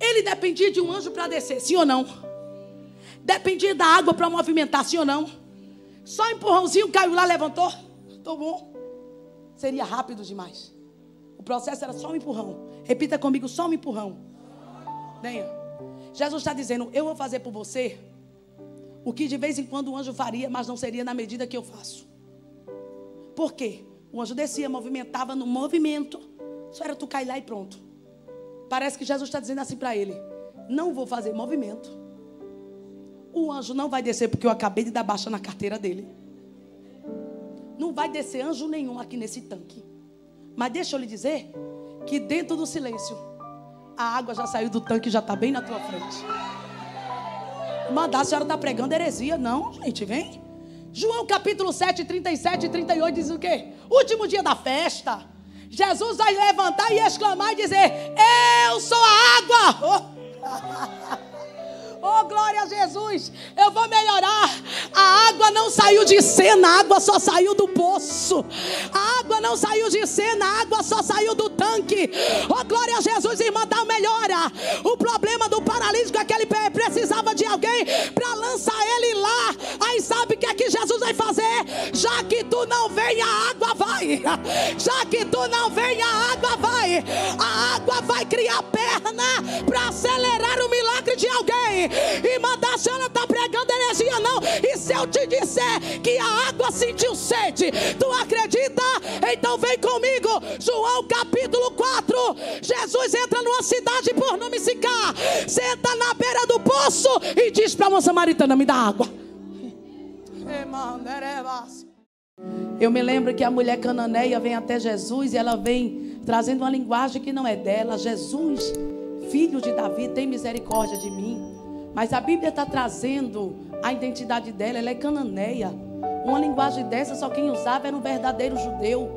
Ele dependia de um anjo para descer, sim ou não? Dependia da água para movimentar, sim ou não? Só um empurrãozinho, caiu lá, levantou. Tô bom. Seria rápido demais. O processo era só um empurrão. Repita comigo, só um empurrão. Venha. Jesus está dizendo, eu vou fazer por você o que de vez em quando o anjo faria, mas não seria na medida que eu faço. Por quê? O anjo descia, movimentava no movimento. Só era tu cair lá e pronto. Parece que Jesus está dizendo assim para ele, não vou fazer movimento. O anjo não vai descer porque eu acabei de dar baixa na carteira dele. Não vai descer anjo nenhum aqui nesse tanque. Mas deixa eu lhe dizer que dentro do silêncio, a água já saiu do tanque e já está bem na tua frente. Mandar, a senhora está pregando heresia. Não, gente, vem. João capítulo 7, 37 e 38 diz o quê? Último dia da festa. Jesus vai levantar e exclamar e dizer, eu sou a água. Oh, glória a Jesus. Eu vou melhorar. A água não saiu de cena, a água só saiu do poço. A água não saiu de cena, a água só saiu do tanque. Oh, glória a Jesus, irmã, dá melhora. O problema do paralítico é que ele precisava de alguém para lançar ele lá. Aí sabe o que é que Jesus vai fazer? Já que tu não vem, a água vai. Já que tu não vem, a água vai. A água vai criar perna para acelerar o milagre de alguém. Irmã, a senhora está pregando heresia não? E se eu te disser que a água sentiu sede, tu acredita? Então vem comigo. João capítulo 4. Jesus entra numa cidade por nome Sicá, senta na beira do poço e diz para uma samaritana, me dá água. Eu me lembro que a mulher cananeia vem até Jesus e ela vem trazendo uma linguagem que não é dela. Jesus, filho de Davi, tem misericórdia de mim. Mas a Bíblia está trazendo a identidade dela, ela é cananeia. Uma linguagem dessa só quem usava era um verdadeiro judeu.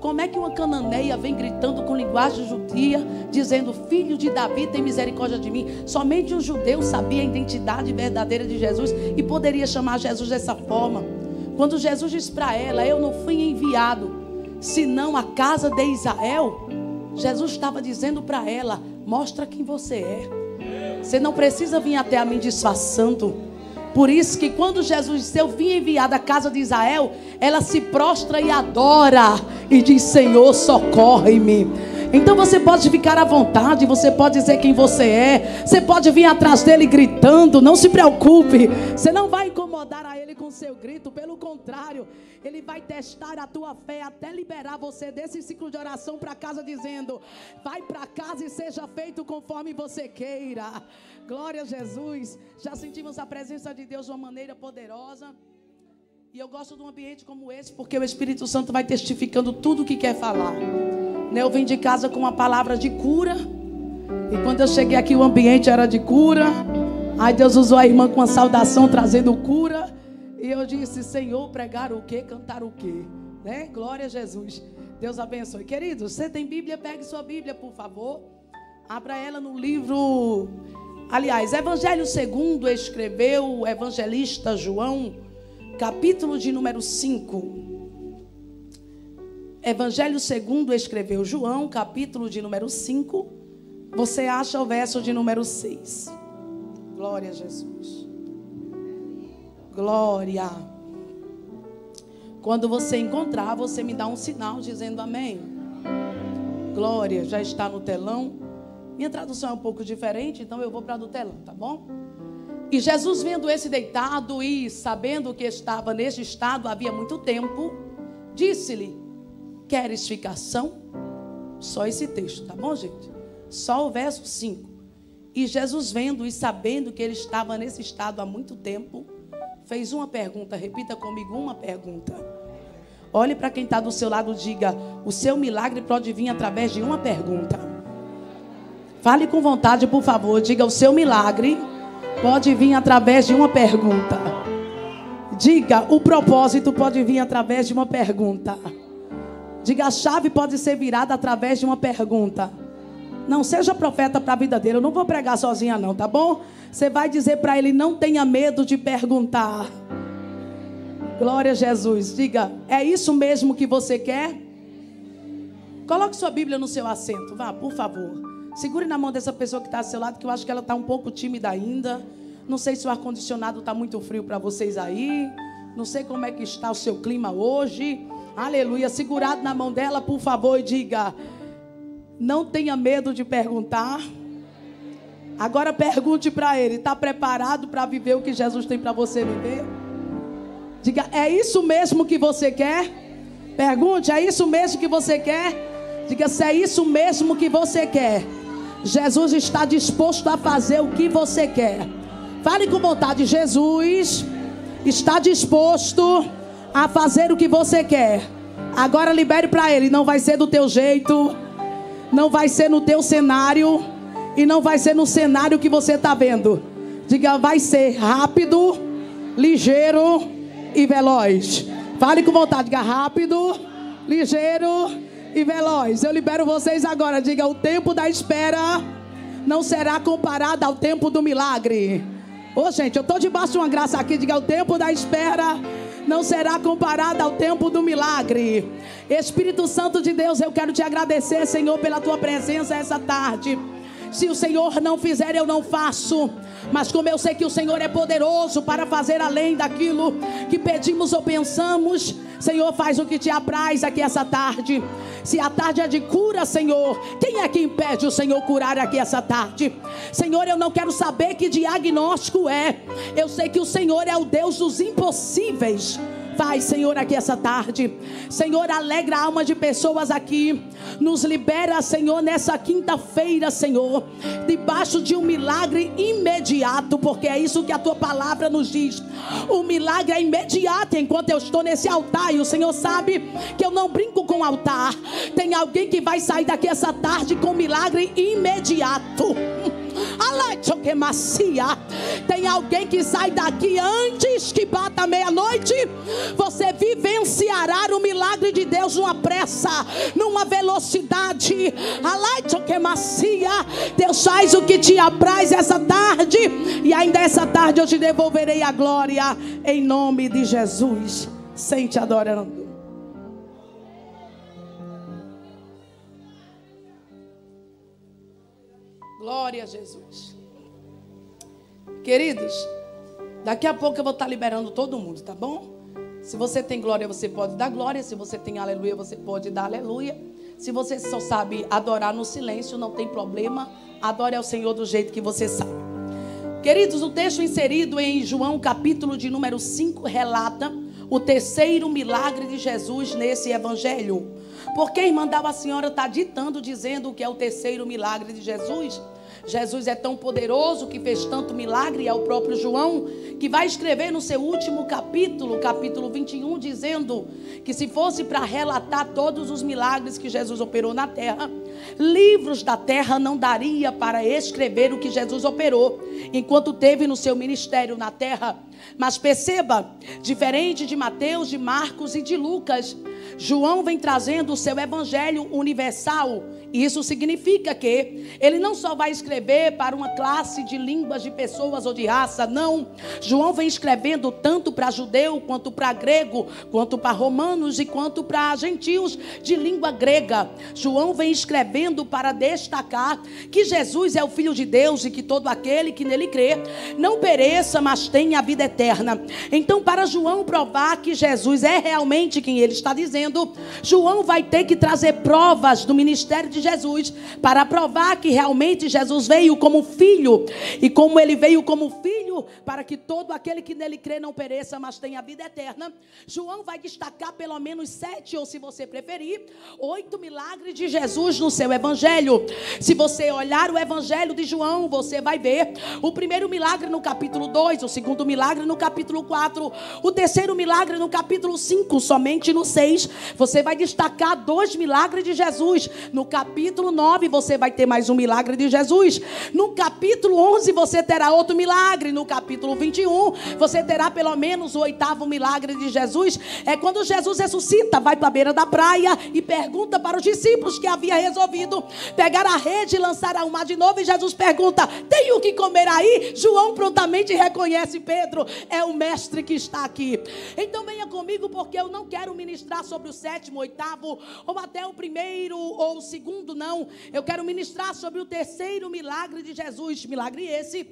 Como é que uma cananeia vem gritando com linguagem judia, dizendo, filho de Davi, tem misericórdia de mim? Somente um judeu sabia a identidade verdadeira de Jesus e poderia chamar Jesus dessa forma. Quando Jesus diz para ela, eu não fui enviado, senão a casa de Israel, Jesus estava dizendo para ela, mostra quem você é. Você não precisa vir até a mim disfarçando. Por isso que quando Jesus disse, eu vim enviar da casa de Israel, ela se prostra e adora e diz, Senhor, socorre-me. Então você pode ficar à vontade, você pode dizer quem você é, você pode vir atrás dele gritando, não se preocupe. Você não vai incomodar a ele com seu grito, pelo contrário, ele vai testar a tua fé até liberar você desse ciclo de oração para casa, dizendo, vai para casa e seja feito conforme você queira. Glória a Jesus. Já sentimos a presença de Deus de uma maneira poderosa. E eu gosto de um ambiente como esse, porque o Espírito Santo vai testificando tudo o que quer falar. Eu vim de casa com uma palavra de cura. E quando eu cheguei aqui, o ambiente era de cura. Aí Deus usou a irmã com uma saudação, trazendo cura. E eu disse, Senhor, pregar o quê? Cantar o quê? Né? Glória a Jesus. Deus abençoe. Queridos, você tem Bíblia? Pegue sua Bíblia, por favor. Abra ela no livro... Aliás, Evangelho segundo escreveu o evangelista João, capítulo de número 5. Evangelho segundo escreveu João, capítulo de número 5. Você acha o verso de número 6. Glória a Jesus. Glória. Quando você encontrar, você me dá um sinal dizendo amém. Glória, já está no telão. Minha tradução é um pouco diferente, então eu vou para do telão, tá bom? E Jesus, vendo esse deitado e sabendo que estava neste estado havia muito tempo, disse-lhe, queres ficar são? Só esse texto, tá bom, gente? Só o verso 5. E Jesus, vendo e sabendo que ele estava nesse estado há muito tempo, fez uma pergunta. Repita comigo, uma pergunta. Olhe para quem está do seu lado e diga, o seu milagre pode vir através de uma pergunta. Fale com vontade, por favor. Diga, o seu milagre pode vir através de uma pergunta. Diga, o propósito pode vir através de uma pergunta. Diga, a chave pode ser virada através de uma pergunta. Não seja profeta para a vida dele. Eu não vou pregar sozinha não, tá bom? Você vai dizer para ele, não tenha medo de perguntar. Glória a Jesus. Diga, é isso mesmo que você quer? Coloque sua Bíblia no seu assento, vá, por favor. Segure na mão dessa pessoa que está ao seu lado, que eu acho que ela está um pouco tímida ainda. Não sei se o ar-condicionado está muito frio para vocês aí. Não sei como é que está o seu clima hoje. Aleluia. Segurado na mão dela, por favor, e diga: não tenha medo de perguntar. Agora pergunte para ele: está preparado para viver o que Jesus tem para você viver? Diga: é isso mesmo que você quer? Pergunte: é isso mesmo que você quer? Diga: se é isso mesmo que você quer, Jesus está disposto a fazer o que você quer. Fale com vontade: Jesus está disposto a fazer o que você quer. Agora libere para ele: não vai ser do teu jeito, não vai ser no teu cenário, e não vai ser no cenário que você está vendo. Diga: vai ser rápido, ligeiro e veloz. Fale com vontade: diga: rápido, ligeiro e veloz. Eu libero vocês agora. Diga: o tempo da espera não será comparado ao tempo do milagre. Ô gente, eu estou debaixo de uma graça aqui. Diga: o tempo da espera não será comparado ao tempo do milagre. Espírito Santo de Deus, eu quero te agradecer, Senhor, pela tua presença essa tarde. Se o Senhor não fizer, eu não faço. Mas como eu sei que o Senhor é poderoso para fazer além daquilo que pedimos ou pensamos, Senhor, faz o que te apraz aqui essa tarde. Se a tarde é de cura, Senhor, quem é que impede o Senhor curar aqui essa tarde? Senhor, eu não quero saber que diagnóstico é. Eu sei que o Senhor é o Deus dos impossíveis. Faz, Senhor, aqui essa tarde. Senhor, alegra a alma de pessoas aqui. Nos libera, Senhor, nessa quinta-feira, Senhor, debaixo de um milagre imediato, porque é isso que a tua palavra nos diz. O milagre é imediato enquanto eu estou nesse altar. E o Senhor sabe que eu não brinco com altar. Tem alguém que vai sair daqui essa tarde com milagre imediato. Tem alguém que sai daqui antes que bata meia-noite. Você vivenciará o milagre de Deus numa pressa, numa velocidade. Deus faz o que te apraz essa tarde, e ainda essa tarde eu te devolverei a glória, em nome de Jesus. Sente adorando. Glória a Jesus. Queridos, daqui a pouco eu vou estar liberando todo mundo, tá bom? Se você tem glória, você pode dar glória. Se você tem aleluia, você pode dar aleluia. Se você só sabe adorar no silêncio, não tem problema. Adore ao Senhor do jeito que você sabe. Queridos, o texto inserido em João, capítulo de número 5, relata o terceiro milagre de Jesus nesse evangelho. Porque, irmã, a senhora está ditando, dizendo que é o terceiro milagre de Jesus. Jesus é tão poderoso que fez tanto milagre. É o próprio João que vai escrever no seu último capítulo, capítulo 21, dizendo que se fosse para relatar todos os milagres que Jesus operou na terra, livros da terra não daria para escrever o que Jesus operou enquanto teve no seu ministério na terra. Mas perceba, diferente de Mateus, de Marcos e de Lucas, João vem trazendo o seu evangelho universal. E isso significa que ele não só vai escrever para uma classe de línguas, de pessoas ou de raça, não. João vem escrevendo tanto para judeu, quanto para grego, quanto para romanos e quanto para gentios de língua grega. João vem escrevendo para destacar que Jesus é o Filho de Deus e que todo aquele que nele crê não pereça, mas tenha a vida eterna. Então, para João provar que Jesus é realmente quem ele está dizendo, João vai ter que trazer provas do ministério de Jesus para provar que realmente Jesus veio como filho, e como ele veio como filho para que todo aquele que nele crê não pereça, mas tenha a vida eterna. João vai destacar pelo menos 7, ou se você preferir, 8 milagres de Jesus no seu evangelho. Se você olhar o evangelho de João, você vai ver o primeiro milagre no capítulo 2, o segundo milagre no capítulo 4, o terceiro milagre no capítulo 5, somente no 6 você vai destacar 2 milagres de Jesus. No capítulo 9 você vai ter mais um milagre de Jesus. No capítulo 11 você terá outro milagre. No capítulo 21 você terá pelo menos o 8º milagre de Jesus. É quando Jesus ressuscita, vai para a beira da praia e pergunta para os discípulos que havia resolvido pegar a rede e lançar ao mar de novo. E Jesus pergunta: tem o que comer aí? João prontamente reconhece Pedro, é o mestre que está aqui. Então venha comigo, porque eu não quero ministrar sobre o 7º, 8º, ou até o 1º ou o 2º, não. Eu quero ministrar sobre o 3º milagre de Jesus. Milagre esse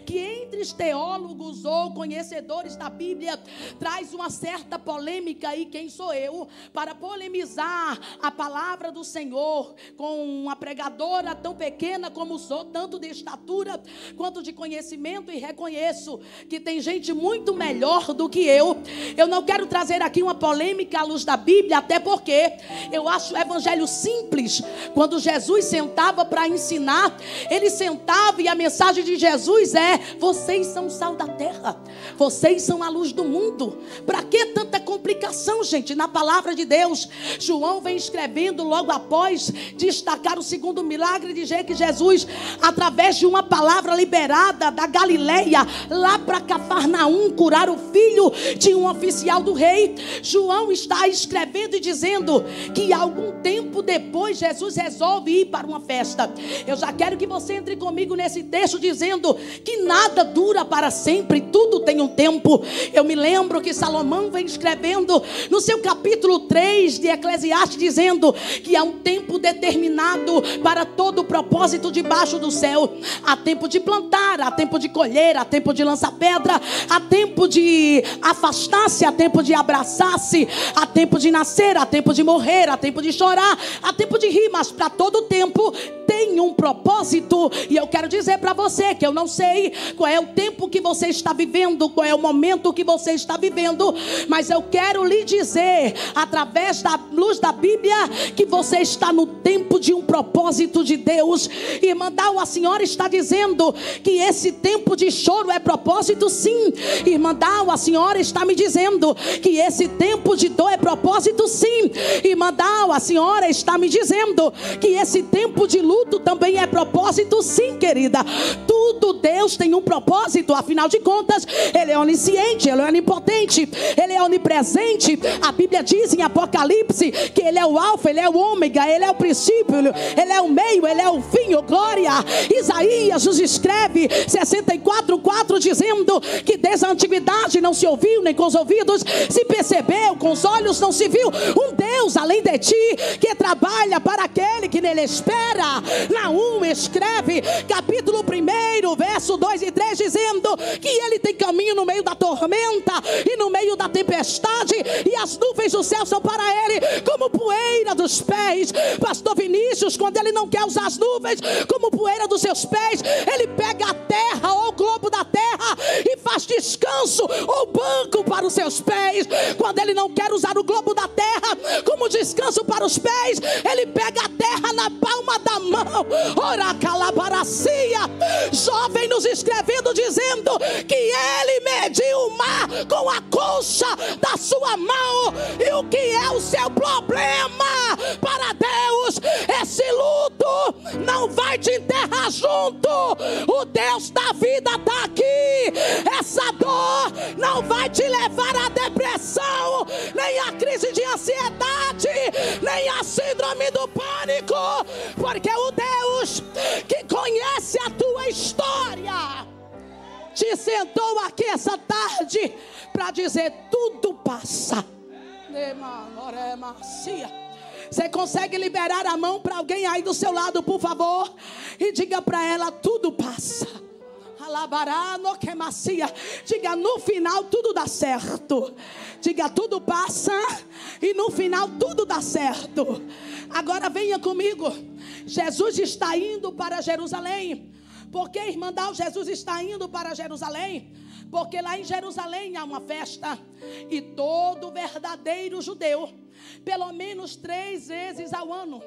que entre os teólogos ou conhecedores da Bíblia traz uma certa polêmica. E quem sou eu para polemizar a palavra do Senhor com uma pregadora tão pequena como sou, tanto de estatura quanto de conhecimento, e reconheço que tem gente muito melhor do que eu. Eu não quero trazer aqui uma polêmica à luz da Bíblia, até porque eu acho o evangelho simples. Quando Jesus sentava para ensinar, ele sentava e a mensagem de Jesus é: vocês são o sal da terra, vocês são a luz do mundo. Para que tanta complicação, gente? Na palavra de Deus, João vem escrevendo logo após destacar o 2º milagre, dizer que Jesus, através de uma palavra liberada da Galileia, lá para Cafarnaum, curar o filho de um oficial do rei. João está escrevendo e dizendo que algum tempo depois Jesus resolve ir para uma festa. Eu já quero que você entre comigo nesse texto dizendo que nada dura para sempre, tudo tem um tempo. Eu me lembro que Salomão vem escrevendo no seu capítulo 3 de Eclesiastes, dizendo que há um tempo determinado para todo o propósito debaixo do céu. Há tempo de plantar, há tempo de colher, há tempo de lançar pedra, há tempo de afastar-se, há tempo de abraçar-se, há tempo de nascer, há tempo de morrer, há tempo de chorar, há tempo de rir, mas para todo tempo tem um propósito. E eu quero dizer para você que eu não sei qual é o tempo que você está vivendo, qual é o momento que você está vivendo, mas eu quero lhe dizer, através da luz da Bíblia, que você está no tempo de um propósito de Deus. Irmã Dal, a senhora está dizendo que esse tempo de choro é propósito? Sim. Irmã Dal, a senhora está me dizendo que esse tempo de dor é propósito? Sim. Irmã Dal, a senhora está me dizendo que esse tempo de luto também é propósito? Sim, querida. Tudo Deus tem um propósito, afinal de contas, Ele é onisciente, Ele é onipotente, Ele é onipresente. A Bíblia diz em Apocalipse que Ele é o alfa, Ele é o ômega, Ele é o princípio, Ele é o meio, Ele é o fim, oh glória. Isaías nos escreve 64:4 dizendo que desde a antiguidade não se ouviu, nem com os ouvidos se percebeu, com os olhos não se viu um Deus além de ti, que trabalha para aquele que nele espera. Naum escreve capítulo 1, verso 2 e 3, dizendo que Ele tem caminho no meio da tormenta e no meio da tempestade, e as nuvens do céu são para Ele como poeira dos pés. Pastor Vinícius, quando Ele não quer usar as nuvens como poeira dos seus pés, Ele pega a terra ou o globo da terra e faz descanso ou banco para os seus pés. Quando Ele não quer usar o globo da terra como descanso para os pés, Ele pega a terra na palma da mão. Ora calabaracia. Jovem nos escrevendo dizendo que Ele mediu o mar com a concha da sua mão. E o que é o seu problema para Deus? Esse luto não vai te enterrar junto. O Deus da vida está aqui. Essa dor não vai te levar à depressão, nem à crise de ansiedade, nem à síndrome do pânico, porque o Deus que conhece a tua história te sentou aqui essa tarde para dizer: tudo passa. Você consegue liberar a mão para alguém aí do seu lado, por favor? E diga para ela: tudo passa. Diga: no final tudo dá certo. Diga: tudo passa e no final tudo dá certo. Agora venha comigo. Jesus está indo para Jerusalém. Por que, irmã Dal, Jesus está indo para Jerusalém? Porque lá em Jerusalém há uma festa, e todo verdadeiro judeu, pelo menos 3 vezes ao ano,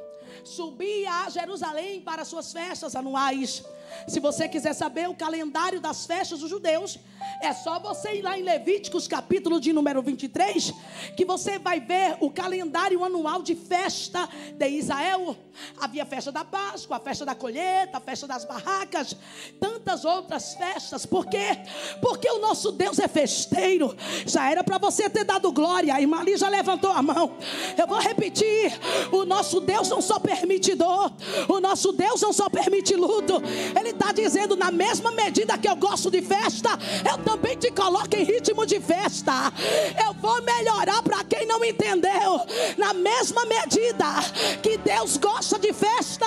subia a Jerusalém para suas festas anuais. Se você quiser saber o calendário das festas dos judeus, é só você ir lá em Levíticos, capítulo de número 23, que você vai ver o calendário anual de festa de Israel. Havia a festa da Páscoa, a festa da colheita, a festa das barracas, tantas outras festas. Por quê? Porque o nosso Deus é festeiro. Já era para você ter dado glória. A irmã ali já levantou a mão. Eu vou repetir: o nosso Deus não só permite dor, o nosso Deus não só permite luto, Ele está dizendo: na mesma medida que eu gosto de festa, eu também te coloco em ritmo de festa. Eu vou melhorar para quem não entendeu. Na mesma medida que Deus gosta de festa,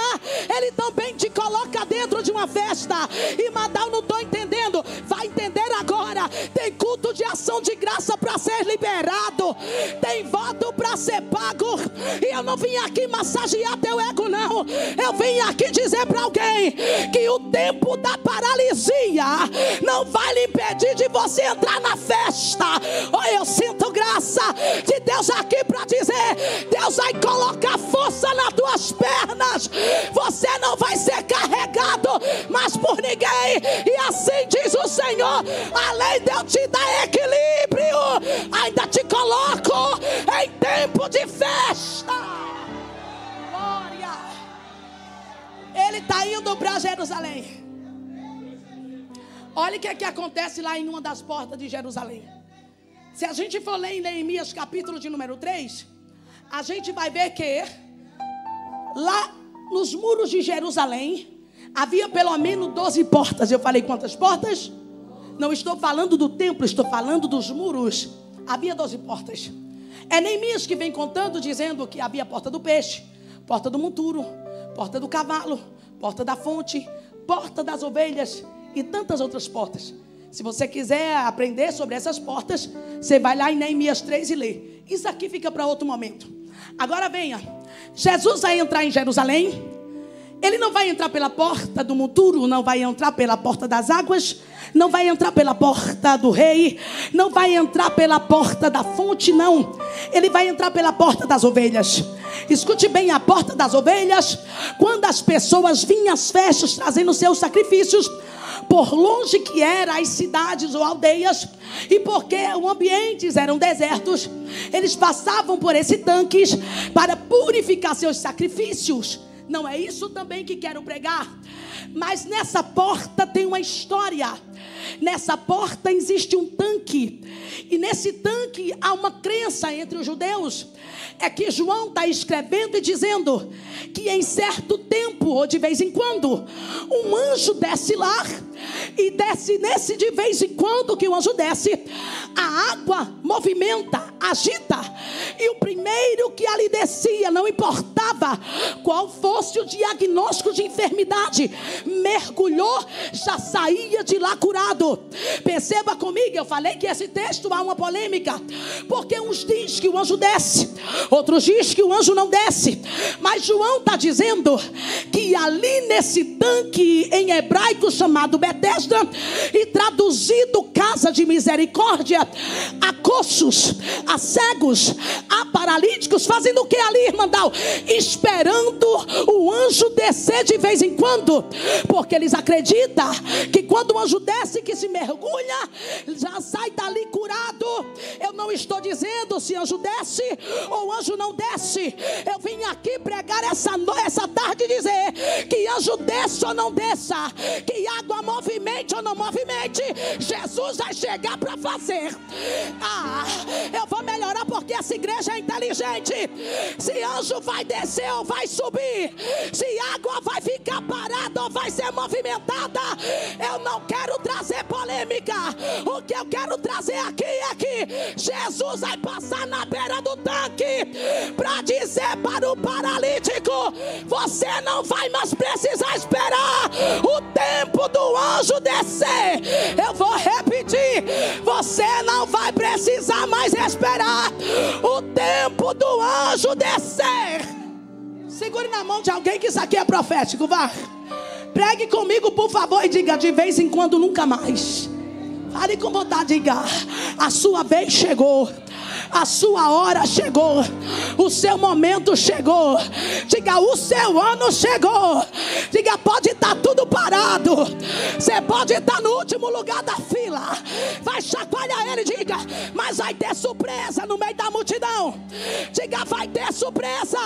Ele também te coloca dentro de uma festa. E Madal, não estou entendendo. Vai entender agora. Tem culto de ação de graça para ser liberado. Tem voto para ser pago. E eu não vim aqui massagear teu ego, não. Eu vim aqui dizer para alguém que o tempo da paralisia não vai lhe impedir de você entrar na festa. Oh, eu sinto graça de Deus aqui para dizer: Deus vai colocar força nas tuas pernas. Você não vai ser carregado mais por ninguém. E assim diz o Senhor: além de eu te dar equilíbrio, ainda te coloco em tempo de festa. Glória. Ele está indo para Jerusalém. Olha o que é que acontece lá em uma das portas de Jerusalém. Se a gente for ler em Neemias capítulo de número 3, a gente vai ver que lá nos muros de Jerusalém havia pelo menos 12 portas. Eu falei quantas portas? Não estou falando do templo, estou falando dos muros. Havia 12 portas. É Neemias que vem contando, dizendo que havia a porta do peixe, porta do monturo, porta do cavalo, porta da fonte, porta das ovelhas e tantas outras portas. Se você quiser aprender sobre essas portas, você vai lá em Neemias 3 e lê. Isso aqui fica para outro momento. Agora venha. Jesus vai entrar em Jerusalém. Ele não vai entrar pela porta do monturo, não vai entrar pela porta das águas, não vai entrar pela porta do rei, não vai entrar pela porta da fonte, não. Ele vai entrar pela porta das ovelhas. Escute bem, a porta das ovelhas, quando as pessoas vinham às festas trazendo seus sacrifícios, por longe que eram as cidades ou aldeias, e porque os ambientes eram desertos, eles passavam por esses tanques para purificar seus sacrifícios. Não é isso também que quero pregar. Mas nessa porta tem uma história. Nessa porta existe um tanque. E nesse tanque há uma crença entre os judeus. É que João está escrevendo e dizendo que em certo tempo, ou de vez em quando, um anjo desce lá. E desce nesse de vez em quando que o anjo desce, a água movimenta, agita. E o primeiro que ali descia, não importava qual fosse o diagnóstico de enfermidade, mergulhou, já saía de lá curado. Perceba comigo, eu falei que esse texto há uma polêmica, porque uns dizem que o anjo desce, outros dizem que o anjo não desce. Mas João está dizendo que ali nesse tanque em hebraico chamado Betesda, e traduzido casa de misericórdia, a coxos, a cegos, a paralíticos, fazendo o que ali, irmandão? Esperando o anjo descer de vez em quando, porque eles acreditam que quando o anjo desce, que se mergulha, já sai dali curado. Eu não estou dizendo se anjo desce ou anjo não desce. Eu vim aqui pregar essa tarde e dizer que anjo desce ou não desça, que água movimente ou não movimente, Jesus vai chegar para fazer. Eu vou melhorar porque essa igreja é inteligente. Se anjo vai descer ou vai subir, se água vai ficar parada ou vai ser movimentada, eu não quero trazer polêmica. O que eu quero trazer aqui é que Jesus vai passar na beira do tanque para dizer para o paralítico: você não vai mais precisar esperar o tempo do anjo descer. Eu vou repetir: você não vai precisar mais esperar o tempo do anjo descer. Segure na mão de alguém que isso aqui é profético, vá. Pregue comigo, por favor, e diga: de vez em quando, nunca mais. Fale com vontade, diga: a sua vez chegou. A sua hora chegou. O seu momento chegou. Diga: o seu ano chegou. Diga: pode estar tudo parado. Você pode estar no último lugar da fila. Vai chacoalhar ele, diga: mas vai ter surpresa no meio da multidão. Diga: vai ter surpresa.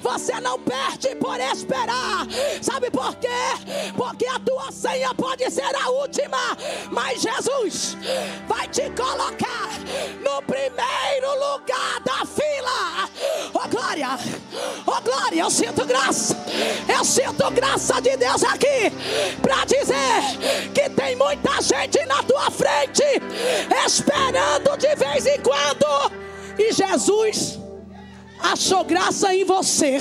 Você não perde por esperar. Sabe por quê? Porque a tua senha pode ser a última, mas Jesus vai te colocar no primeiro lugar da fila. Oh glória, oh glória. glória, eu sinto graça. Eu sinto graça de Deus aqui para dizer que tem muita gente na tua frente esperando de vez em quando, e Jesus achou graça em você.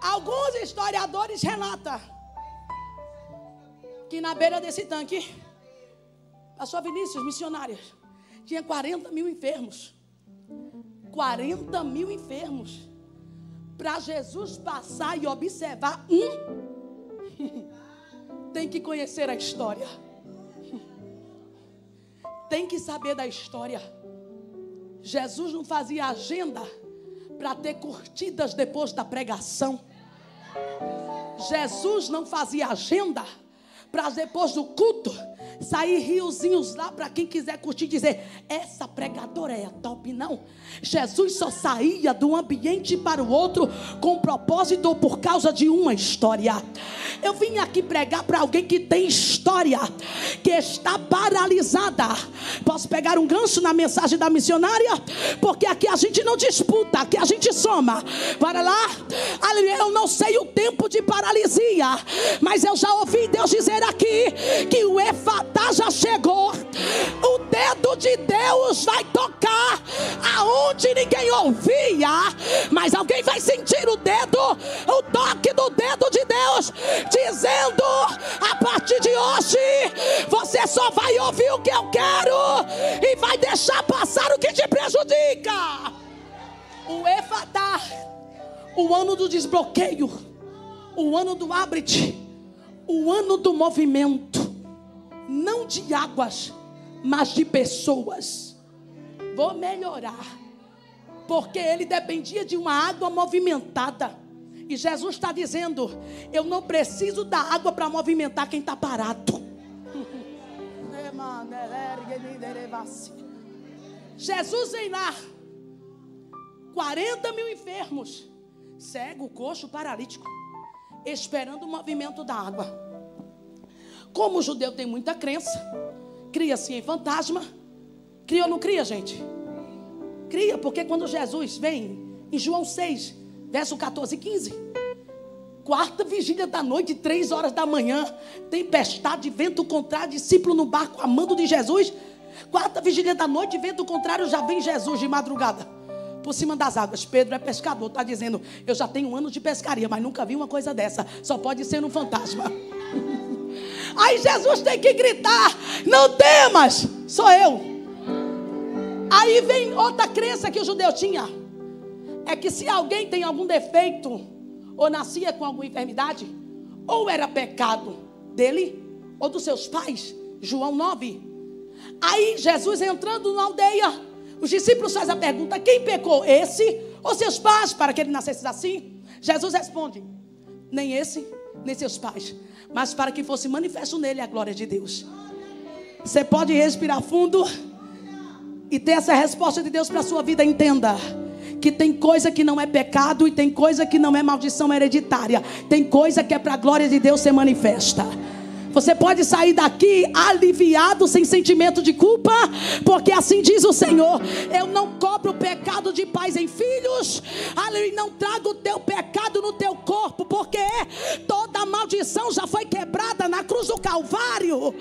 Alguns historiadores relatam que na beira desse tanque passou Vinícius, missionários, tinha 40 mil enfermos. 40 mil enfermos. Para Jesus passar e observar tem que conhecer a história. Tem que saber da história. Jesus não fazia agenda para ter curtidas depois da pregação. Jesus não fazia agenda para depois do culto sair riozinhos lá para quem quiser curtir e dizer: essa pregadora é top. Não, Jesus só saía de um ambiente para o outro com propósito ou por causa de uma história. Eu vim aqui pregar para alguém que tem história, que está paralisada. Posso pegar um gancho na mensagem da missionária? Porque aqui a gente não disputa, aqui a gente soma. Para lá, eu não sei o tempo de paralisia, mas eu já ouvi Deus dizer aqui que o Efatá já chegou. O dedo de Deus vai tocar aonde ninguém ouvia, mas alguém vai sentir o toque do dedo de Deus, dizendo: a partir de hoje você só vai ouvir o que eu quero e vai deixar passar o que te prejudica. O Efatá, o ano do desbloqueio, o ano do abre-te, o ano do movimento, não de águas, mas de pessoas. Vou melhorar, porque ele dependia de uma água movimentada. E Jesus está dizendo: eu não preciso da água para movimentar quem está parado. Jesus vem lá, 40 mil enfermos, cego, coxo, paralítico, esperando o movimento da água. Como o judeu tem muita crença, cria-se em fantasma. Cria ou não cria, gente? Cria, porque quando Jesus vem em João 6, verso 14 e 15, quarta vigília da noite, 3 horas da manhã, tempestade, vento contrário, discípulo no barco, amando de Jesus. Quarta vigília da noite, vento contrário, já vem Jesus de madrugada por cima das águas. Pedro é pescador, está dizendo: eu já tenho anos de pescaria, mas nunca vi uma coisa dessa. Só pode ser um fantasma. Aí Jesus tem que gritar: não temas, sou eu. Aí vem outra crença que o judeu tinha, é que se alguém tem algum defeito ou nascia com alguma enfermidade, ou era pecado dele ou dos seus pais. João 9. Aí Jesus entrando na aldeia, os discípulos fazem a pergunta: quem pecou, esse ou seus pais, para que ele nascesse assim? Jesus responde: nem esse, nem seus pais, mas para que fosse manifesto nele a glória de Deus. Você pode respirar fundo e ter essa resposta de Deus para a sua vida. Entenda que tem coisa que não é pecado e tem coisa que não é maldição hereditária. Tem coisa que é para a glória de Deus ser manifesta. Você pode sair daqui aliviado, sem sentimento de culpa, porque assim diz o Senhor: eu não cobro o pecado de pais em filhos, e não trago o teu pecado no teu corpo, porque toda maldição já foi quebrada na cruz do Calvário.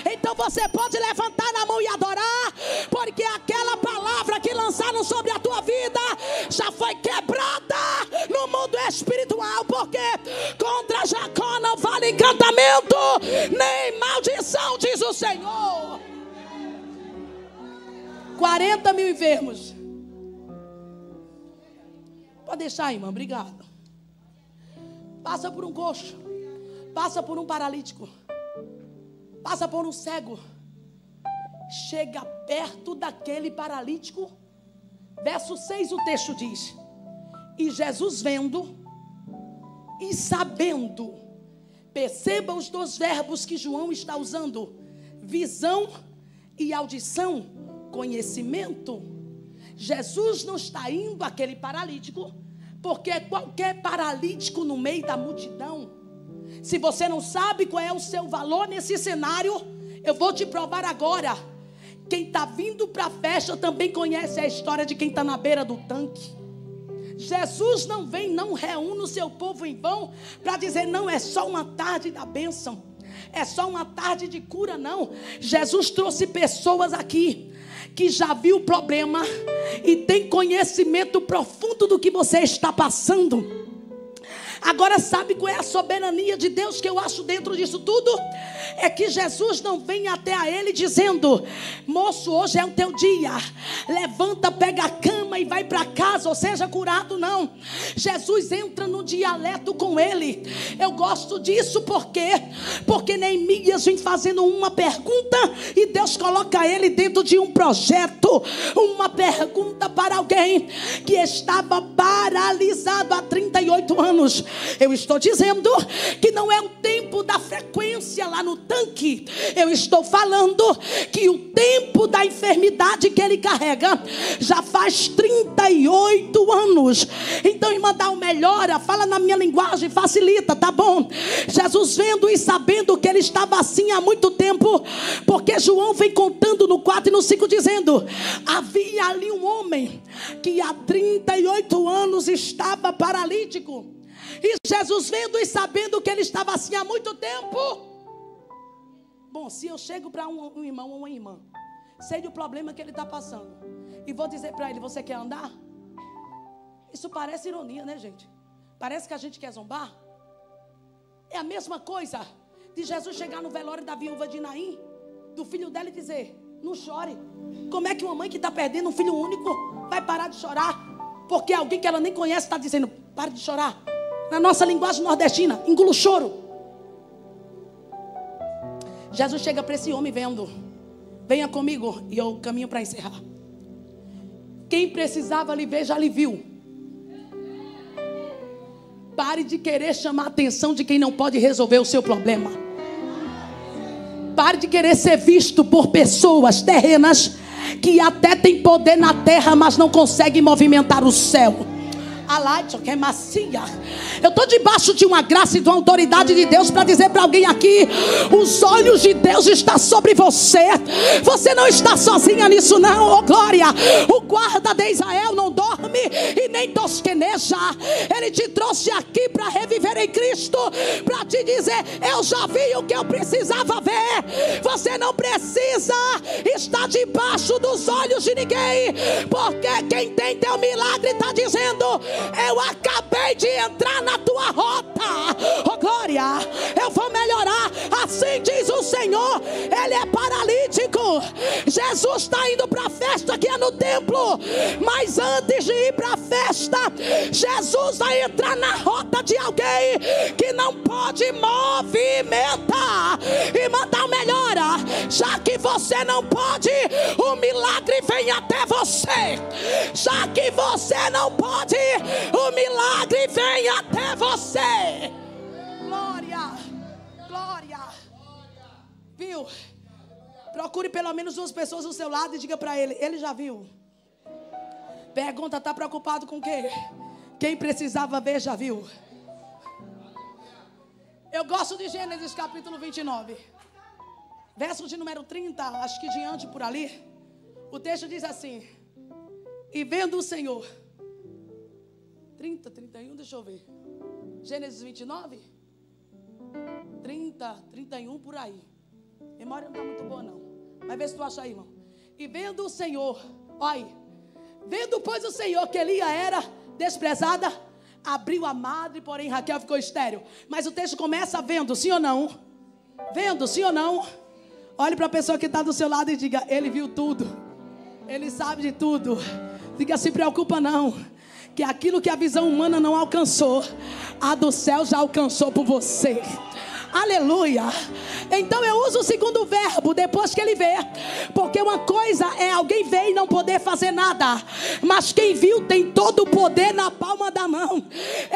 Então você pode levantar a mão e adorar, porque aquela palavra que lançaram sobre a tua vida já foi quebrada no mundo espiritual, porque contra Jacó não vale encantamento nem maldição, diz o Senhor. 40 mil enfermos. Pode deixar, irmã, obrigado. Passa por um coxo, passa por um paralítico, passa por um cego, chega perto daquele paralítico. Verso 6, o texto diz: e Jesus vendo e sabendo. Perceba os dois verbos que João está usando: visão e audição, conhecimento. Jesus não está indo àquele paralítico porque qualquer paralítico no meio da multidão. Se você não sabe qual é o seu valor nesse cenário, eu vou te provar agora Quem está vindo para a festa também conhece a história de quem está na beira do tanque. Jesus não vem, não reúne o seu povo em vão para dizer, não, é só uma tarde da bênção, é só uma tarde de cura, não. Jesus trouxe pessoas aqui que já viu o problema e tem conhecimento profundo do que você está passando. Agora, sabe qual é a soberania de Deus que eu acho dentro disso tudo? É que Jesus não vem até a ele dizendo, moço, hoje é o teu dia, levanta, pega a cama e vai para casa, ou seja, curado. Não, Jesus entra no dialeto com ele. Eu gosto disso porque Neemias vem fazendo uma pergunta e Deus coloca ele dentro de um projeto. Uma pergunta para alguém que estava paralisado há 38 anos. Eu estou dizendo que não é o tempo da frequência lá no tanque. Eu estou falando que o tempo da enfermidade que ele carrega já faz 38 anos. Então, irmã, dá uma melhora, fala na minha linguagem, facilita, tá bom? Jesus vendo e sabendo que ele estava assim há muito tempo, porque João vem contando no 4 e no 5 dizendo, havia ali um homem que há 38 anos estava paralítico. E Jesus vendo e sabendo que ele estava assim há muito tempo. Bom, se eu chego para um irmão ou uma irmã, sei do problema que ele está passando, e vou dizer para ele, você quer andar? Isso parece ironia, né, gente? Parece que a gente quer zombar. É a mesma coisa de Jesus chegar no velório da viúva de Naim, do filho dela, e dizer, não chore. Como é que uma mãe que está perdendo um filho único vai parar de chorar? Porque alguém que ela nem conhece está dizendo, pare de chorar. Na nossa linguagem nordestina, engula o choro. Jesus chega para esse homem vendo, venha comigo, e eu caminho para encerrar. Quem precisava lhe ver, já lhe viu. Pare de querer chamar a atenção de quem não pode resolver o seu problema. Pare de querer ser visto por pessoas terrenas que até têm poder na terra, mas não conseguem movimentar o céu. Que é macia. Eu estou debaixo de uma graça e de uma autoridade de Deus para dizer para alguém aqui, os olhos de Deus estão sobre você. Você não está sozinha nisso não, oh glória. O guarda de Israel não dorme e nem tosqueneja. Ele te trouxe aqui para reviver em Cristo, para te dizer, eu já vi o que eu precisava ver. Você não precisa estar debaixo dos olhos de ninguém, porque quem tem teu milagre está dizendo, eu acabei de entrar na tua rota, oh glória, eu vou melhorar, assim diz o Senhor. Ele é paralítico, Jesus está indo para a festa que é no templo, mas antes de ir para a festa, Jesus vai entrar na rota de alguém que não pode movimentar e mandar melhora. Já que você não pode, o milagre vem até você. Já que você não pode, o milagre vem até você. Glória, glória. Viu? Procure pelo menos duas pessoas do seu lado e diga para ele, ele já viu. Pergunta, está preocupado com o quê? Quem precisava ver já viu. Eu gosto de Gênesis capítulo 29, verso de número 30, acho que diante por ali. O texto diz assim, e vendo o Senhor, 30, 31, deixa eu ver. Gênesis 29, 30, 31, por aí. Memória não está muito boa não, mas vê se tu acha aí, irmão. E vendo o Senhor, olha, vendo pois o Senhor que Lia era desprezada, abriu a madre, porém Raquel ficou estéril. Mas o texto começa vendo, sim ou não? Vendo, sim ou não? Olhe para a pessoa que está do seu lado e diga, ele viu tudo, ele sabe de tudo. Diga, se preocupa não, que aquilo que a visão humana não alcançou, a do céu já alcançou por você. Aleluia. Então eu uso o segundo verbo depois que ele vê, porque uma coisa é alguém ver e não poder fazer nada, mas quem viu tem todo o poder na palma da mão.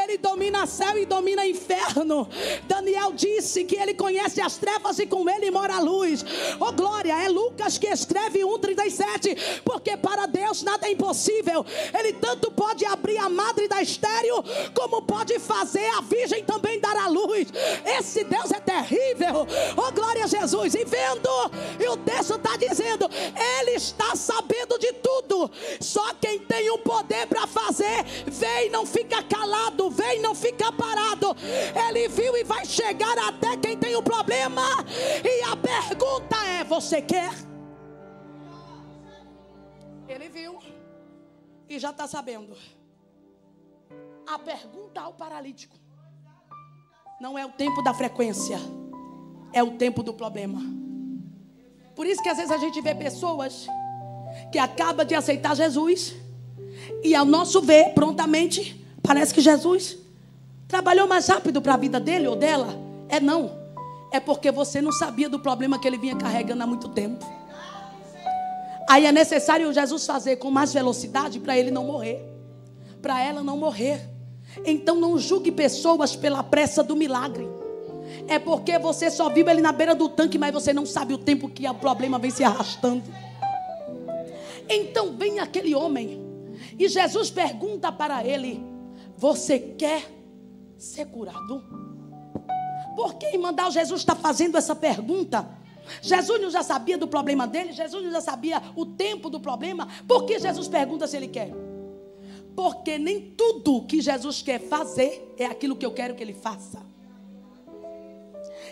Ele domina céu e domina inferno. Daniel disse que ele conhece as trevas e com ele mora a luz. Oh glória, é Lucas que escreve 1:37, porque para Deus nada é impossível. Ele tanto pode abrir a madre da estéril, como pode fazer a virgem também dar a luz. Esse Deus é terrível. Oh glória a Jesus. Jesus e vendo. E o texto está dizendo: Ele está sabendo de tudo. Só quem tem o poder para fazer, vem, não fica calado, vem, não fica parado. Ele viu e vai chegar até quem tem o problema. E a pergunta é: você quer? Ele viu e já está sabendo. A pergunta ao paralítico não é o tempo da frequência, é o tempo do problema. Por isso que às vezes a gente vê pessoas que acabam de aceitar Jesus e, ao nosso ver, prontamente, parece que Jesus trabalhou mais rápido para a vida dele ou dela. Não, é porque você não sabia do problema que ele vinha carregando há muito tempo. Aí é necessário Jesus fazer com mais velocidade para ele não morrer, para ela não morrer. Então não julgue pessoas pela pressa do milagre. É porque você só viu ele na beira do tanque, mas você não sabe o tempo que o problema vem se arrastando. Então vem aquele homem e Jesus pergunta para ele: você quer ser curado? Por que, irmã, Jesus está fazendo essa pergunta? Jesus não já sabia do problema dele? Jesus não já sabia o tempo do problema? Por que Jesus pergunta se ele quer? Porque nem tudo que Jesus quer fazer é aquilo que eu quero que ele faça.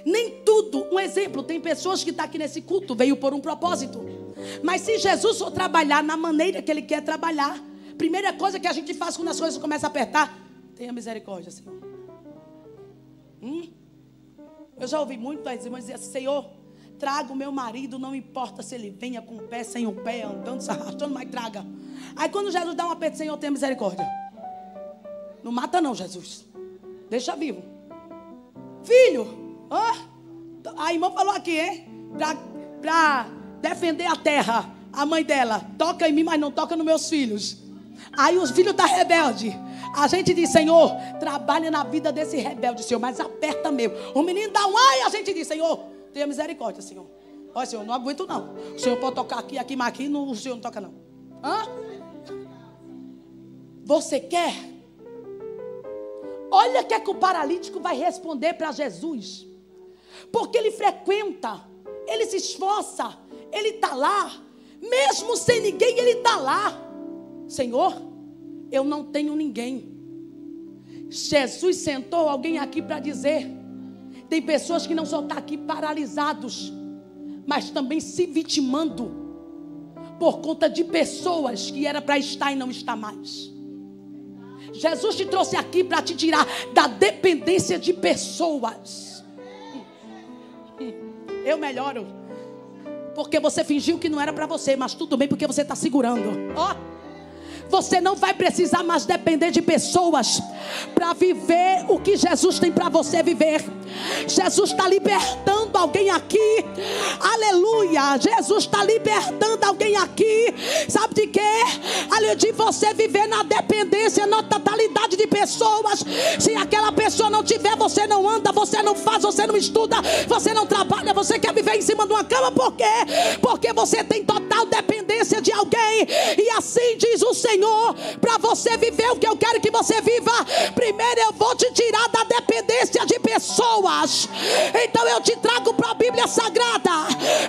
Nem tudo. Um exemplo, tem pessoas que estão aqui nesse culto, veio por um propósito. Mas se Jesus for trabalhar na maneira que ele quer trabalhar, primeira coisa que a gente faz quando as coisas começam a apertar: tenha misericórdia, Senhor. Eu já ouvi muito as irmãs dizer assim: Senhor, traga o meu marido, não importa se ele venha com o pé, sem o pé, andando, se arrastando, mas traga. Aí quando Jesus dá um aperto: Senhor, tenha misericórdia. Não mata não, Jesus, deixa vivo. Filho, a irmã falou aqui, hein? Para defender a terra, a mãe dela: toca em mim, mas não toca nos meus filhos. Aí os filhos da rebelde, a gente diz: Senhor, trabalha na vida desse rebelde, Senhor, mas aperta mesmo. O menino dá um ai, a gente diz: Senhor, tenha misericórdia, Senhor. Olha, Senhor, não aguento não. O Senhor pode tocar aqui, mas aqui não, o Senhor não toca não. Você quer? Olha o que é que o paralítico vai responder para Jesus. Porque ele frequenta, ele se esforça, ele está lá. Mesmo sem ninguém, ele está lá. Senhor, eu não tenho ninguém. Jesus sentou alguém aqui para dizer: tem pessoas que não só estão aqui paralisados, mas também se vitimando por conta de pessoas que era para estar e não está mais. Jesus te trouxe aqui para te tirar da dependência de pessoas. Eu melhoro, porque você fingiu que não era para você, mas tudo bem, porque você está segurando. Você não vai precisar mais depender de pessoas para viver o que Jesus tem para você viver. Jesus está libertando alguém aqui. Aleluia. Jesus está libertando alguém aqui. Sabe de quê? De você viver na dependência, na totalidade de pessoas. Se aquela pessoa não tiver, você não anda, você não faz, você não estuda, você não trabalha, você quer viver em cima de uma cama. Por quê? Porque você tem total dependência de alguém. E assim diz o Senhor: para você viver o que eu quero que você viva, primeiro eu vou te tirar da dependência de pessoas. Então eu te trago para a Bíblia Sagrada,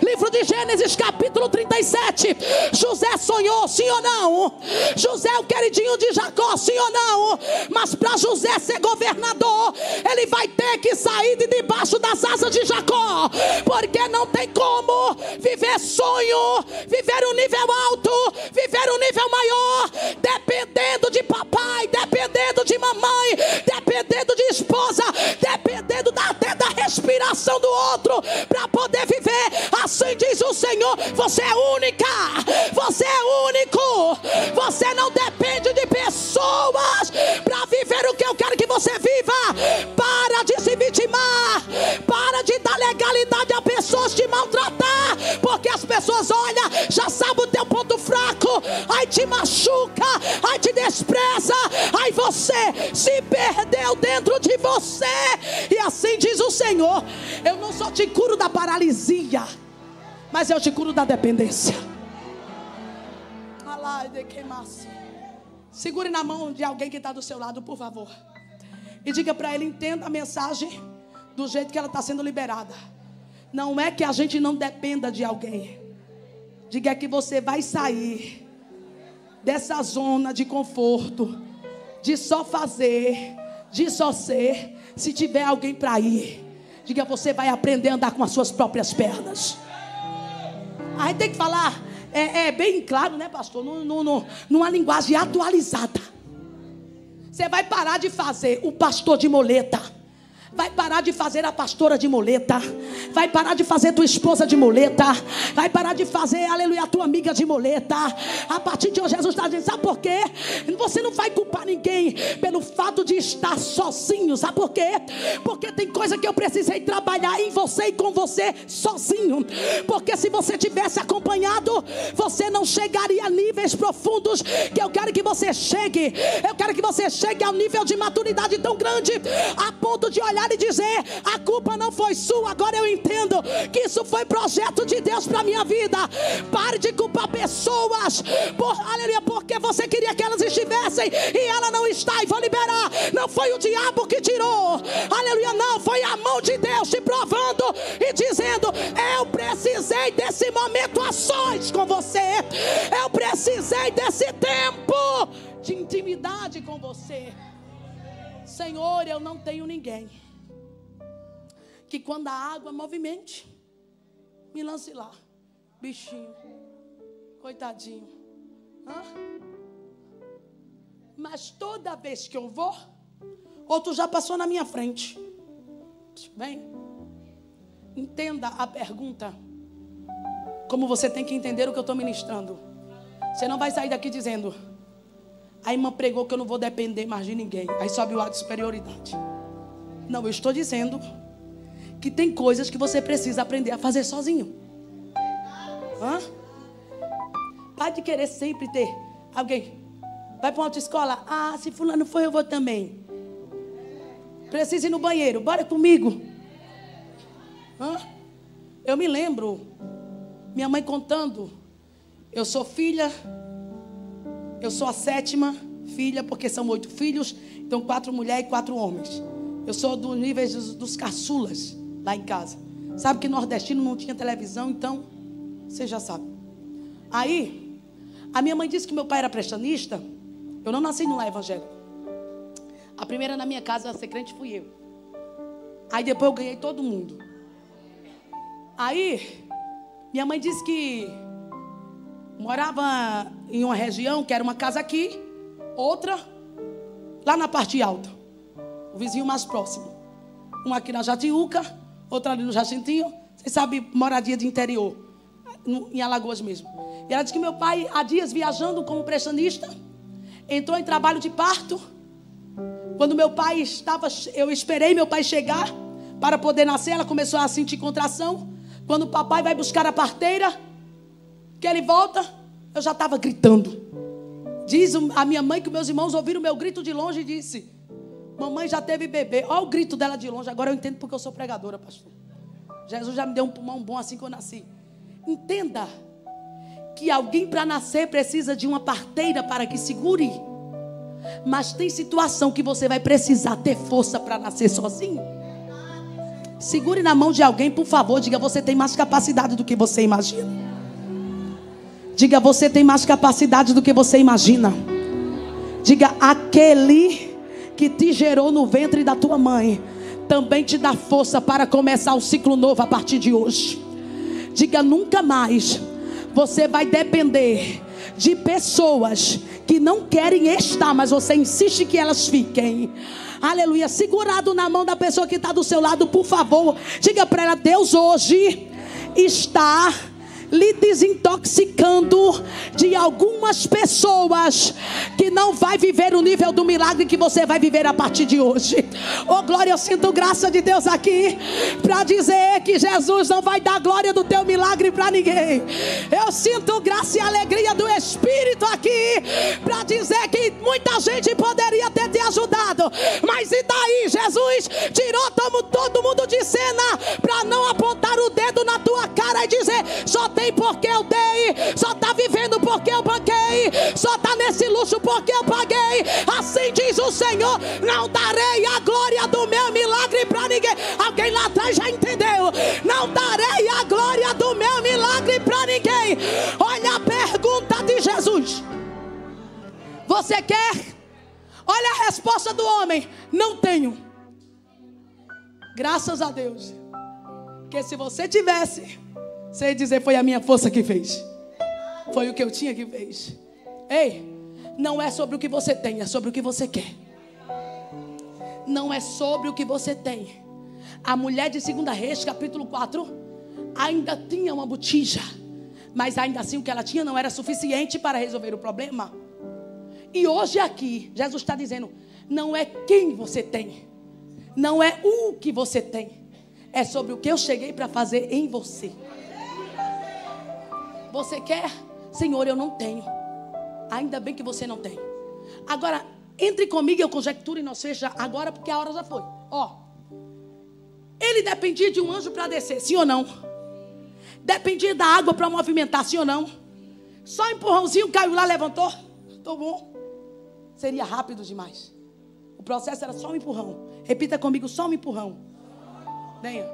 livro de Gênesis, capítulo 37. José sonhou, sim ou não? José é o queridinho de Jacó, sim ou não? Mas para José ser governador, ele vai ter que sair de debaixo das asas de Jacó, porque não tem como viver sonho, viver um nível alto, viver um nível maior, dependendo de papai, dependendo de mamãe, dependendo de esposa, dependendo até da respiração do outro para poder viver. Assim diz o Senhor: você é única, você é único, você não depende de pessoas para viver o que eu quero que você viva. Para de se vitimar, para de dar legalidade a pessoas te maltratar, porque as pessoas olham, já sabem o teu ponto fraco, aí te machuca, aí te despreza, aí você se perdeu dentro de você. E assim diz o Senhor: eu não só te curo da paralisia, mas eu te curo da dependência. Segure na mão de alguém que está do seu lado, por favor, e diga para ele: entenda a mensagem do jeito que ela está sendo liberada. Não é que a gente não dependa de alguém. Diga que você vai sair dessa zona de conforto, de só fazer, de só ser. Se tiver alguém para ir, diga, você vai aprender a andar com as suas próprias pernas. Aí tem que falar, bem claro, né, pastor? Numa linguagem atualizada. Você vai parar de fazer o pastor de moleta. Vai parar de fazer a pastora de moleta. Vai parar de fazer tua esposa de moleta. Vai parar de fazer, aleluia, a tua amiga de moleta. A partir de hoje Jesus está dizendo, sabe por quê? Você não vai culpar ninguém pelo fato de estar sozinho. Sabe por quê? Porque tem coisa que eu precisei trabalhar em você e com você sozinho. Porque se você tivesse acompanhado, você não chegaria a níveis profundos que eu quero que você chegue. Eu quero que você chegue ao nível de maturidade tão grande, a ponto de olhar e dizer, a culpa não foi sua. Agora eu entendo que isso foi projeto de Deus para minha vida. Pare de culpar pessoas aleluia, porque você queria que elas estivessem e ela não está, e vou liberar. Não foi o diabo que tirou, aleluia, não, foi a mão de Deus te provando e dizendo, eu precisei desse momento a sós com você. Eu precisei desse tempo de intimidade com você. Senhor, eu não tenho ninguém que quando a água movimente, me lance lá. Bichinho, coitadinho. Mas toda vez que eu vou, outro já passou na minha frente. Bem, entenda a pergunta como você tem que entender o que eu estou ministrando. Você não vai sair daqui dizendo, a irmã pregou que eu não vou depender mais de ninguém. Aí sobe o ar de superioridade. Não, eu estou dizendo que tem coisas que você precisa aprender a fazer sozinho. Pare de querer sempre ter alguém. Vai para uma autoescola. Ah, se fulano for, eu vou também. Preciso ir no banheiro. Bora comigo. Eu me lembro, minha mãe contando. Eu sou filha. Eu sou a 7ª filha, porque são 8 filhos. Então 4 mulheres e 4 homens. Eu sou do nível dos caçulas lá em casa. Sabe que nordestino não tinha televisão, então você já sabe. Aí, a minha mãe disse que meu pai era prestanista. Eu não nasci no lar evangélico. A primeira na minha casa a ser crente fui eu. Aí depois eu ganhei todo mundo. Aí, minha mãe disse que morava em uma região que era uma casa aqui, outra lá na parte alta, o vizinho mais próximo. Uma aqui na Jatiuca, outra ali no Jacintinho. Vocês sabem, moradia de interior, em Alagoas mesmo. E ela disse que meu pai, há dias viajando como prestanista, entrou em trabalho de parto. Quando meu pai estava, eu esperei meu pai chegar para poder nascer. Ela começou a sentir contração. Quando o papai vai buscar a parteira, que ele volta, eu já estava gritando. Diz a minha mãe que meus irmãos ouviram o meu grito de longe e disse, mamãe já teve bebê. Olha o grito dela de longe. Agora eu entendo porque eu sou pregadora, pastor. Jesus já me deu um pulmão bom assim que eu nasci. Entenda que alguém para nascer precisa de uma parteira para que segure. Mas tem situação que você vai precisar ter força para nascer sozinho. Segure na mão de alguém, por favor. Diga, você tem mais capacidade do que você imagina. Diga, você tem mais capacidade do que você imagina. Diga, aquele que te gerou no ventre da tua mãe também te dá força para começar o ciclo novo a partir de hoje. Diga, nunca mais você vai depender de pessoas que não querem estar, mas você insiste que elas fiquem. Aleluia. Segurado na mão da pessoa que está do seu lado, por favor, diga para ela, Deus hoje está lhe desintoxicando de algumas pessoas que não vai viver o nível do milagre que você vai viver a partir de hoje. Oh glória, eu sinto graça de Deus aqui para dizer que Jesus não vai dar glória do teu milagre para ninguém. Eu sinto graça e alegria do Espírito aqui para dizer que muita gente poderia ter te ajudado, mas e daí? Jesus tirou todo mundo de cena para não apontar o dedo na tua cara e dizer, só tem porque eu dei, só está vivendo porque eu banquei, só está nesse luxo porque eu paguei. Assim diz o Senhor, não darei a glória do meu milagre milagre para ninguém. Alguém lá atrás já entendeu. Não darei a glória do meu milagre para ninguém. Olha a pergunta de Jesus. Você quer? Olha a resposta do homem. Não tenho. Graças a Deus. Porque se você tivesse, você ia dizer, foi a minha força que fez. Foi o que eu tinha que fez. Ei, não é sobre o que você tem, é sobre o que você quer. Não é sobre o que você tem. A mulher de 2 Reis, capítulo 4, ainda tinha uma botija. Mas ainda assim o que ela tinha não era suficiente para resolver o problema. E hoje aqui, Jesus está dizendo, não é quem você tem. Não é o que você tem. É sobre o que eu cheguei para fazer em você. Você quer? Senhor, eu não tenho. Ainda bem que você não tem. Agora, entre comigo e eu conjecture e não seja agora, porque a hora já foi. Ó, ele dependia de um anjo para descer, sim ou não? Dependia da água para movimentar, sim ou não? Só empurrãozinho, caiu lá, levantou. Tô bom. Seria rápido demais. O processo era só um empurrão. Repita comigo, só um empurrão. Venha.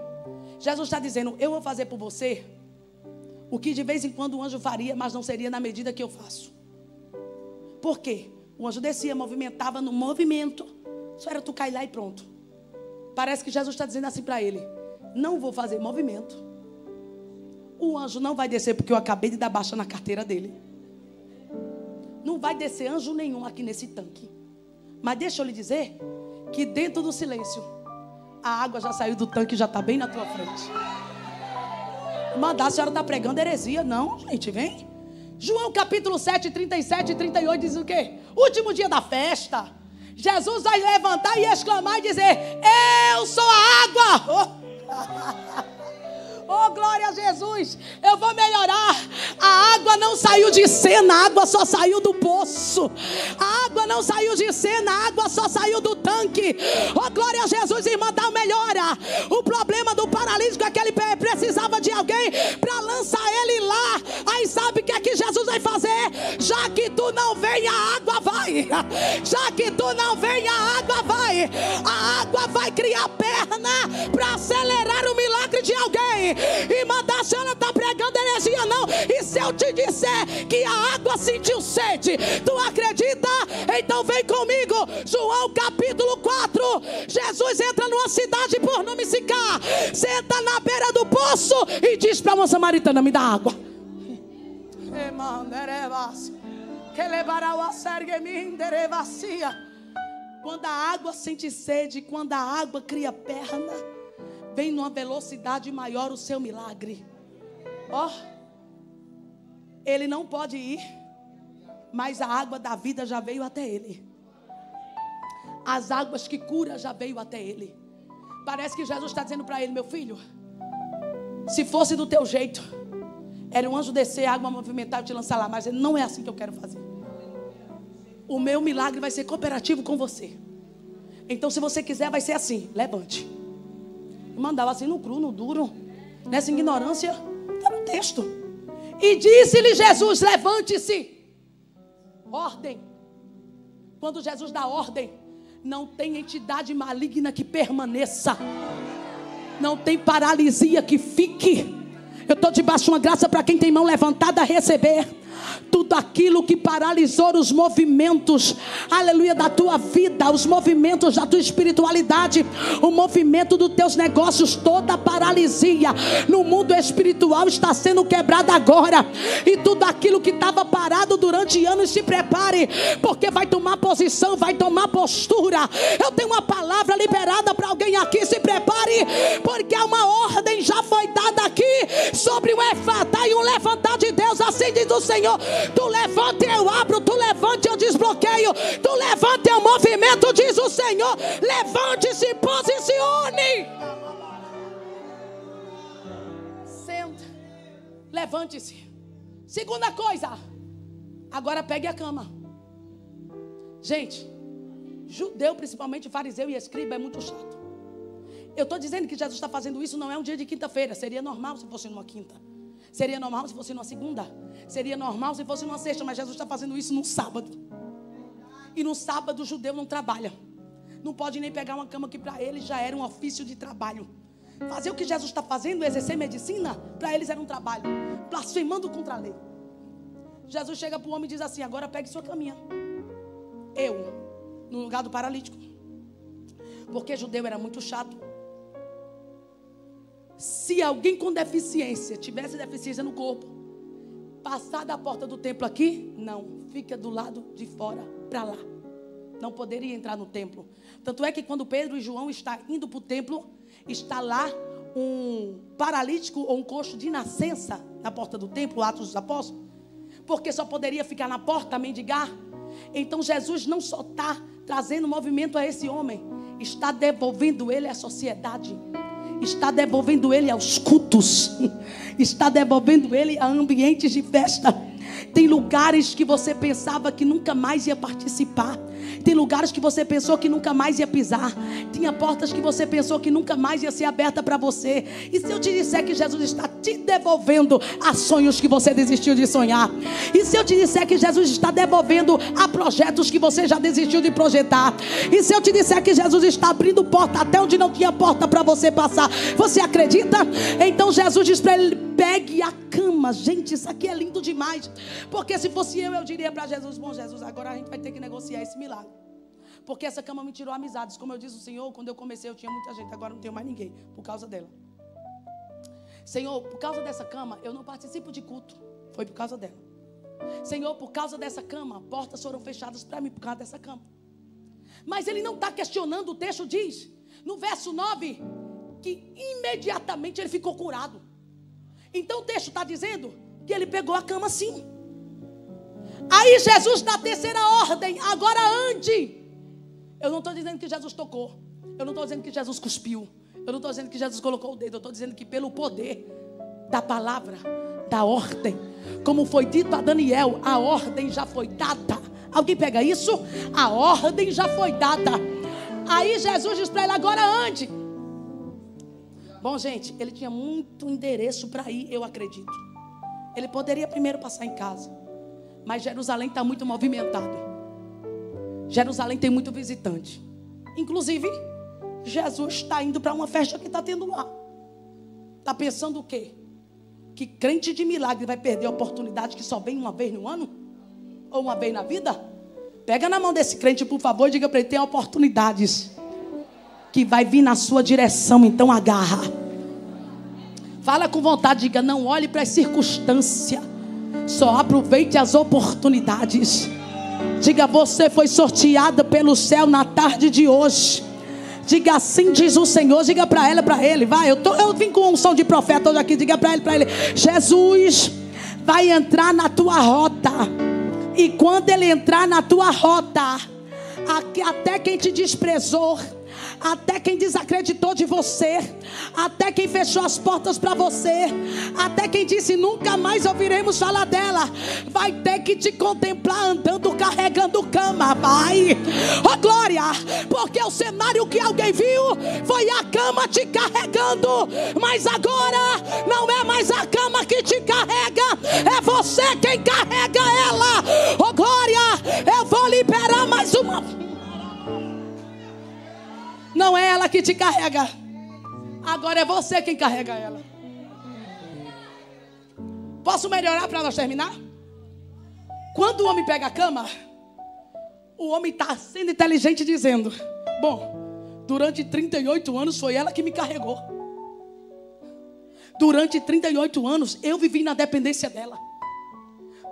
Jesus está dizendo, eu vou fazer por você o que de vez em quando o anjo faria, mas não seria na medida que eu faço. Por quê? O anjo descia, movimentava no movimento. Só era tu cair lá e pronto. Parece que Jesus está dizendo assim para ele, não vou fazer movimento. O anjo não vai descer porque eu acabei de dar baixa na carteira dele. Não vai descer anjo nenhum aqui nesse tanque. Mas deixa eu lhe dizer que dentro do silêncio, a água já saiu do tanque e já está bem na tua frente. Mandar, a senhora está pregando heresia. Não, gente, vem. João capítulo 7, 37 e 38 diz o quê? Último dia da festa. Jesus vai levantar e exclamar e dizer, eu sou a água. Oh, glória a Jesus. Eu vou melhorar. A água não saiu de cena, a água só saiu do poço. A água não saiu de cena, a água só saiu do tanque. Oh, glória a Jesus, irmã, dá melhora. O problema do paralítico é que ele precisava de alguém para lançar ele lá. Aí sabe o que é que Jesus vai fazer? Já que tu não vem, a água vai. Já que tu não vem, a água vai. A água vai criar perna para acelerar o milagre de alguém. E mandar, a senhora está pregando heresia não. E se eu te disser que a água sentiu sede, tu acredita? Então vem comigo. João capítulo 4. Jesus entra numa cidade por nome Sicá, senta na beira do poço e diz para uma samaritana, me dá água. Quando a água sente sede, quando a água cria perna, vem numa velocidade maior o seu milagre. Ó, ele não pode ir, mas a água da vida já veio até ele. As águas que curam já veio até ele. Parece que Jesus está dizendo para ele, meu filho, se fosse do teu jeito, era um anjo descer, a água movimentar e te lançar lá, mas não é assim que eu quero fazer. O meu milagre vai ser cooperativo com você. Então se você quiser vai ser assim, levante. Mandava assim no cru, no duro, nessa ignorância, está no texto. E disse-lhe Jesus, levante-se. Ordem. Quando Jesus dá ordem, não tem entidade maligna que permaneça. Não tem paralisia que fique. Eu estou debaixo de uma graça para quem tem mão levantada a receber. Tudo aquilo que paralisou os movimentos, aleluia, da tua vida, os movimentos da tua espiritualidade, o movimento dos teus negócios, toda a paralisia no mundo espiritual está sendo quebrada agora. E tudo aquilo que estava parado durante anos, se prepare, porque vai tomar posição, vai tomar postura. Eu tenho uma palavra liberada para alguém aqui, se prepare, porque uma ordem já foi dada aqui sobre o Efatá e um levantar de Deus, assim diz o Senhor. Tu levante, eu abro, tu levante, eu desbloqueio, tu levante, eu movimento, diz o Senhor. Levante-se, posicione. Senta, levante-se. Segunda coisa, agora pegue a cama. Gente, judeu, principalmente fariseu e escriba, é muito chato. Eu estou dizendo que Jesus está fazendo isso, não é um dia de quinta-feira. Seria normal se fosse numa quinta. Seria normal se fosse numa segunda. Seria normal se fosse numa sexta. Mas Jesus está fazendo isso num sábado. E no sábado o judeu não trabalha. não pode nem pegar uma cama que para eles já era um ofício de trabalho. Fazer o que Jesus está fazendo, exercer medicina, para eles era um trabalho, blasfemando contra a lei. Jesus chega para o homem e diz assim: agora pegue sua caminha. No lugar do paralítico. Porque judeu era muito chato. Se alguém com deficiência, tivesse deficiência no corpo, passar da porta do templo aqui, não, fica do lado de fora, para lá. Não poderia entrar no templo. Tanto é que quando Pedro e João estão indo para o templo, está lá um paralítico ou um coxo de nascença na porta do templo, Atos dos Apóstolos, porque só poderia ficar na porta, mendigar. Então Jesus não só está trazendo movimento a esse homem, está devolvendo ele à sociedade, está devolvendo ele aos cultos, está devolvendo ele a ambientes de festa. Tem lugares que você pensava que nunca mais ia participar. Tem lugares que você pensou que nunca mais ia pisar. Tinha portas que você pensou que nunca mais ia ser aberta para você. E se eu te disser que Jesus está te devolvendo a sonhos que você desistiu de sonhar? E se eu te disser que Jesus está devolvendo a projetos que você já desistiu de projetar? E se eu te disser que Jesus está abrindo porta até onde não tinha porta para você passar? Você acredita? Então Jesus diz para ele: pegue a cama. Gente, isso aqui é lindo demais. Porque se fosse eu diria para Jesus: bom, Jesus, agora a gente vai ter que negociar esse milagre. Porque essa cama me tirou amizades. Como eu disse ao Senhor, quando eu comecei eu tinha muita gente, agora não tenho mais ninguém por causa dela. Senhor, por causa dessa cama eu não participo de culto. Foi por causa dela. Senhor, por causa dessa cama, portas foram fechadas para mim por causa dessa cama. Mas ele não está questionando. O texto diz, no verso 9, que imediatamente ele ficou curado. Então o texto está dizendo que ele pegou a cama sim. Aí Jesus dá a terceira ordem: agora ande. Eu não estou dizendo que Jesus tocou. Eu não estou dizendo que Jesus cuspiu. Eu não estou dizendo que Jesus colocou o dedo. Eu estou dizendo que pelo poder da palavra, da ordem, como foi dito a Daniel, a ordem já foi dada. Alguém pega isso? A ordem já foi dada. Aí Jesus diz para ele: agora ande. Bom, gente, ele tinha muito endereço para ir, eu acredito. Ele poderia primeiro passar em casa, mas Jerusalém está muito movimentado. Jerusalém tem muito visitante. Inclusive, Jesus está indo para uma festa que está tendo lá. Está pensando o quê? Que crente de milagre vai perder a oportunidade que só vem uma vez no ano? Ou uma vez na vida? Pega na mão desse crente, por favor, e diga para ele: tem oportunidades que vai vir na sua direção, então agarra. Fala com vontade, diga: não olhe para as circunstâncias, só aproveite as oportunidades. Diga: você foi sorteada pelo céu na tarde de hoje. Diga: assim diz o Senhor. Diga para ela, para ele. Vai, eu vim com um som de profeta hoje aqui. Diga para ele: Jesus vai entrar na tua rota. E quando ele entrar na tua rota, até quem te desprezou, até quem desacreditou de você, até quem fechou as portas para você, até quem disse nunca mais ouviremos falar dela, vai ter que te contemplar andando, carregando cama. Vai, oh glória, porque o cenário que alguém viu foi a cama te carregando, mas agora não é mais a cama que te carrega, é você quem carrega ela. Oh glória, eu vou liberar mais uma. Não é ela que te carrega, agora é você quem carrega ela. Posso melhorar para nós terminar? Quando o homem pega a cama, o homem está sendo inteligente dizendo: bom, durante 38 anos foi ela que me carregou. Durante 38 anos eu vivi na dependência dela.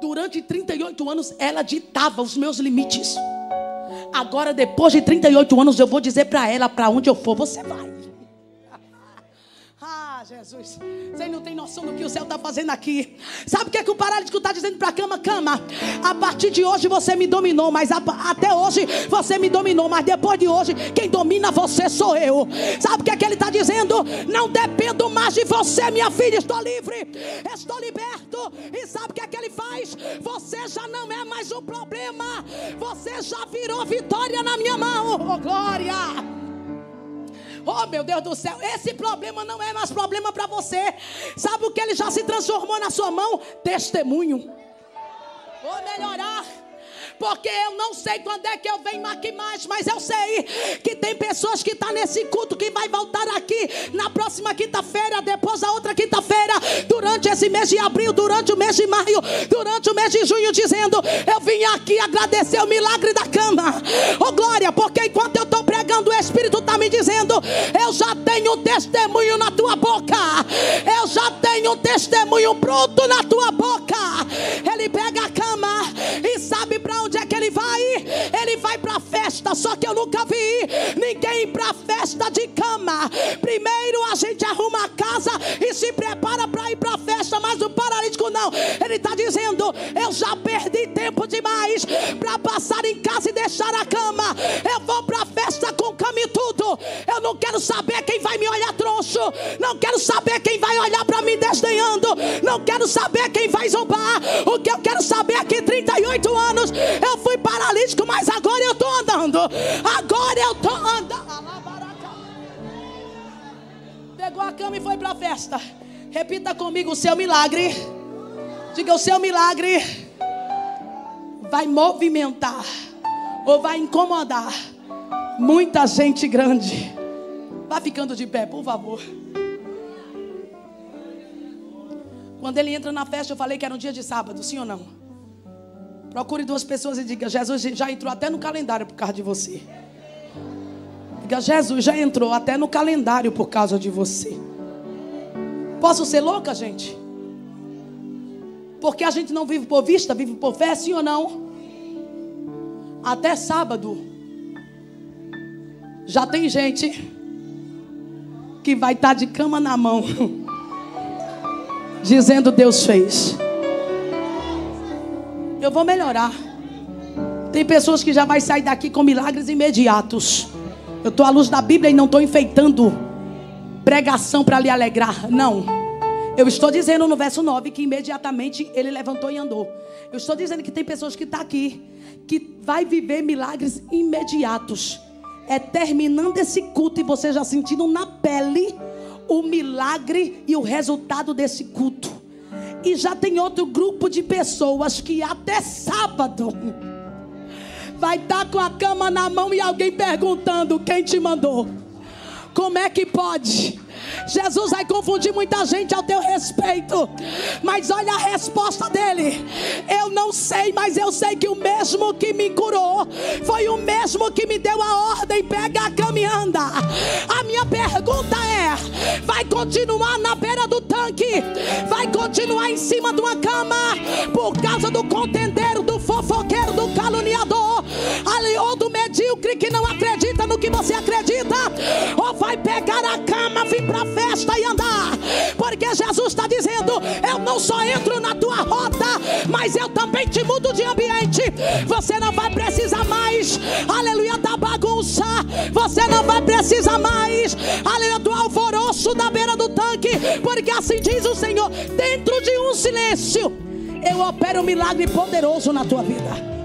Durante 38 anos ela ditava os meus limites. Agora, depois de 38 anos, eu vou dizer para ela: para onde eu for, você vai. Ah, Jesus, você não tem noção do que o céu está fazendo aqui. Sabe o que é que o paralítico está dizendo para a cama? Cama, a partir de hoje você me dominou, mas até hoje você me dominou, mas depois de hoje quem domina você sou eu. Sabe o que é que ele está dizendo? Não dependo mais de você, minha filha, estou livre, estou liberto. E sabe o que é que ele faz? Você já não é mais um problema, você já virou vitória na minha mão. Oh glória! Oh meu Deus do céu, esse problema não é mais problema para você. Sabe o que ele já se transformou na sua mão? Testemunho. Vou melhorar. Porque eu não sei quando é que eu venho aqui mais, mas eu sei que tem pessoas que estão nesse culto que vai voltar aqui na próxima quinta-feira, depois da outra quinta-feira, durante esse mês de abril, durante o mês de maio, durante o mês de junho, dizendo: eu vim aqui agradecer o milagre da cama. Oh glória, porque enquanto eu estou pregando, o Espírito está me dizendo: eu já tenho um testemunho na tua boca, eu já tenho um testemunho pronto na tua boca. Ele pega a cama e sabe para onde é que ele vai? Ele vai para a festa. Só que eu nunca vi ninguém ir para a festa de cama. Primeiro a gente arruma a casa e se prepara para ir para a festa, mas o paralítico não. Ele está dizendo: eu já perdi tempo demais para passar em casa e deixar a cama. Eu vou para a festa com cama e tudo. Eu não quero saber quem vai me olhar troncho, não quero saber quem vai olhar para mim desdenhando, não quero saber quem vai zombar. O que eu quero saber é que 38 anos eu fui paralítico, mas agora eu estou andando. Agora eu estou andando. Pegou a cama e foi para a festa. Repita comigo: o seu milagre, diga, o seu milagre vai movimentar ou vai incomodar muita gente grande. Vá ficando de pé, por favor. Quando ele entra na festa, eu falei que era um dia de sábado, sim ou não? Procure duas pessoas e diga: Jesus já entrou até no calendário por causa de você. Diga: Jesus já entrou até no calendário por causa de você. Posso ser louca, gente? Porque a gente não vive por vista, vive por fé, sim ou não? Até sábado já tem gente que vai estar de cama na mão dizendo: Deus fez. Eu vou melhorar. Tem pessoas que já vai sair daqui com milagres imediatos. Eu estou à luz da Bíblia e não estou enfeitando pregação para lhe alegrar. Não. Eu estou dizendo no verso 9 que imediatamente ele levantou e andou. Eu estou dizendo que tem pessoas que estão aqui que vai viver milagres imediatos. É terminando esse culto e você já sentindo na pele o milagre e o resultado desse culto. E já tem outro grupo de pessoas que até sábado vai estar com a cama na mão e alguém perguntando: quem te mandou? Como é que pode? Jesus vai confundir muita gente ao teu respeito, mas olha a resposta dele: eu não sei, mas eu sei que o mesmo que me curou foi o mesmo que me deu a ordem: pega a cama e anda. A minha pergunta é: vai continuar na beira do tanque? Vai continuar em cima de uma cama por causa do contendeiro, do fofoqueiro, do caluniador, ou do medíocre que não acredita no que você acredita? Ou vai pegar a cama, vir para a festa e andar? Porque Jesus está dizendo: eu não só entro na tua rota, mas eu também te mudo de ambiente. Você não vai precisar mais, aleluia, da bagunça. Você não vai precisar mais, aleluia, do alvoroço da beira do tanque. Porque assim diz o Senhor: dentro de um silêncio eu opero um milagre poderoso na tua vida.